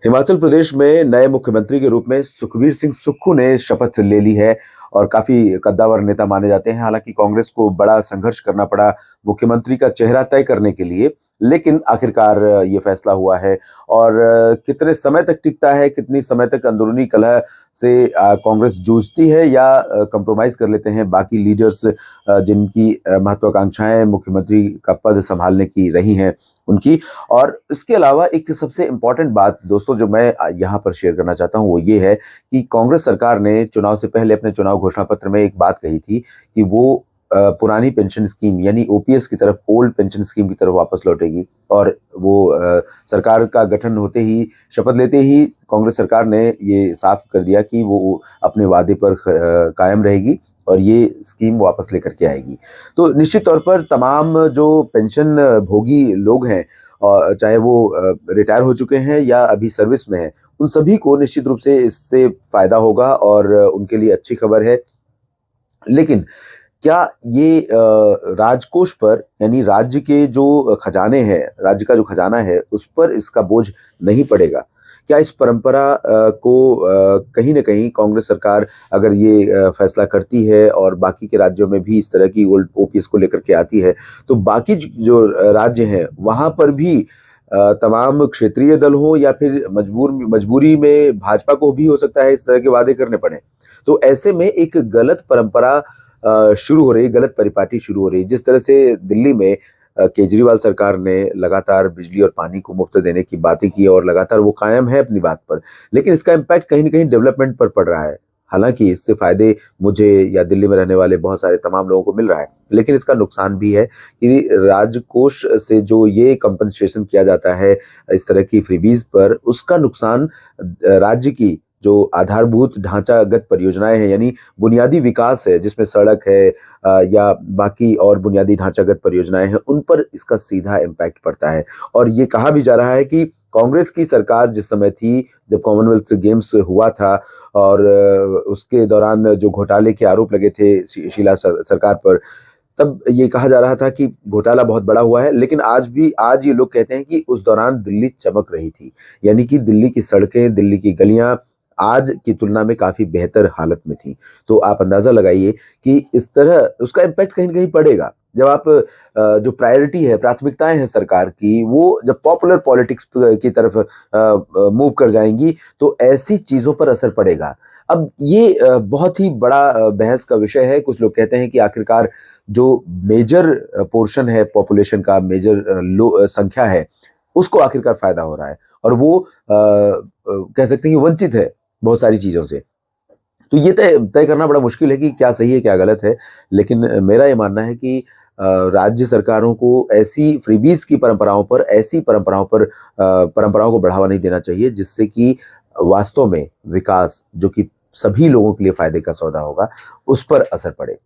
हिमाचल प्रदेश में नए मुख्यमंत्री के रूप में सुखबीर सिंह सुक्खू ने शपथ ले ली है और काफी कद्दावर नेता माने जाते हैं। हालांकि कांग्रेस को बड़ा संघर्ष करना पड़ा मुख्यमंत्री का चेहरा तय करने के लिए, लेकिन आखिरकार ये फैसला हुआ है। और कितने समय तक टिकता है, कितनी समय तक अंदरूनी कलह से कांग्रेस जूझती है या कंप्रोमाइज कर लेते हैं बाकी लीडर्स, जिनकी महत्वाकांक्षाएं मुख्यमंत्री का पद संभालने की रही हैं उनकी। और इसके अलावा एक सबसे इम्पोर्टेंट बात दोस्तों जो मैं यहाँ पर शेयर करना चाहता हूँ वो ये है कि कांग्रेस सरकार ने चुनाव से पहले अपने चुनाव घोषणा पत्र में एक बात कही थी कि वो पुरानी पेंशन स्कीम यानी ओपीएस की तरफ, ओल्ड पेंशन स्कीम की तरफ वापस लौटेगी। और वो सरकार का गठन होते ही, शपथ लेते ही कांग्रेस सरकार ने ये साफ कर दिया कि वो अपने वादे पर कायम रहेगी और ये स्कीम वापस लेकर के आएगी। तो निश्चित तौर पर तमाम जो पेंशन भोगी लोग हैं, और चाहे वो रिटायर हो चुके हैं या अभी सर्विस में हैं, उन सभी को निश्चित रूप से इससे फायदा होगा और उनके लिए अच्छी खबर है। लेकिन क्या ये राजकोष पर, यानी राज्य के जो खजाने हैं, राज्य का जो खजाना है, उस पर इसका बोझ नहीं पड़ेगा? क्या इस परंपरा को कहीं न कहीं कांग्रेस सरकार अगर ये फैसला करती है और बाकी के राज्यों में भी इस तरह की ओल्ड ओपीएस को लेकर के आती है, तो बाकी जो राज्य हैं, वहाँ पर भी तमाम क्षेत्रीय दल हों या फिर मजबूरी में भाजपा को भी हो सकता है इस तरह के वादे करने पड़ें। तो ऐसे में एक गलत परंपरा शुरू हो रही, गलत परिपाटी शुरू हो रही। जिस तरह से दिल्ली में केजरीवाल सरकार ने लगातार बिजली और पानी को मुफ्त देने की बातें की और लगातार वो कायम है अपनी बात पर, लेकिन इसका इम्पैक्ट कहीं न कहीं डेवलपमेंट पर पड़ रहा है। हालाँकि इससे फ़ायदे मुझे या दिल्ली में रहने वाले बहुत सारे तमाम लोगों को मिल रहा है, लेकिन इसका नुकसान भी है कि राजकोष से जो ये कंपनसेशन किया जाता है इस तरह की फ्रीबीज़ पर, उसका नुकसान राज्य की जो आधारभूत ढांचागत परियोजनाएँ हैं, यानी बुनियादी विकास है, जिसमें सड़क है या बाकी और बुनियादी ढांचागत परियोजनाएँ हैं, उन पर इसका सीधा इम्पैक्ट पड़ता है। और ये कहा भी जा रहा है कि कांग्रेस की सरकार जिस समय थी, जब कॉमनवेल्थ गेम्स हुआ था और उसके दौरान जो घोटाले के आरोप लगे थे शीला सरकार पर, तब ये कहा जा रहा था कि घोटाला बहुत बड़ा हुआ है। लेकिन आज ये लोग कहते हैं कि उस दौरान दिल्ली चमक रही थी। यानी कि दिल्ली की सड़कें, दिल्ली की गलियाँ आज की तुलना में काफ़ी बेहतर हालत में थी। तो आप अंदाज़ा लगाइए कि इस तरह उसका इम्पैक्ट कहीं न कहीं पड़ेगा। जब आप जो प्रायोरिटी है, प्राथमिकताएँ हैं सरकार की, वो जब पॉपुलर पॉलिटिक्स की तरफ मूव कर जाएँगी, तो ऐसी चीज़ों पर असर पड़ेगा। अब ये बहुत ही बड़ा बहस का विषय है। कुछ लोग कहते हैं कि आखिरकार जो मेजर पोर्शन है पॉपुलेशन का, मेजर संख्या है, उसको आखिरकार फ़ायदा हो रहा है और वो कह सकते हैं कि वंचित है बहुत सारी चीज़ों से। तो ये तय तय करना बड़ा मुश्किल है कि क्या सही है, क्या गलत है। लेकिन मेरा ये मानना है कि राज्य सरकारों को ऐसी फ्रीबीज़ की परंपराओं पर, ऐसी परंपराओं को बढ़ावा नहीं देना चाहिए, जिससे कि वास्तव में विकास, जो कि सभी लोगों के लिए फ़ायदे का सौदा होगा, उस पर असर पड़े।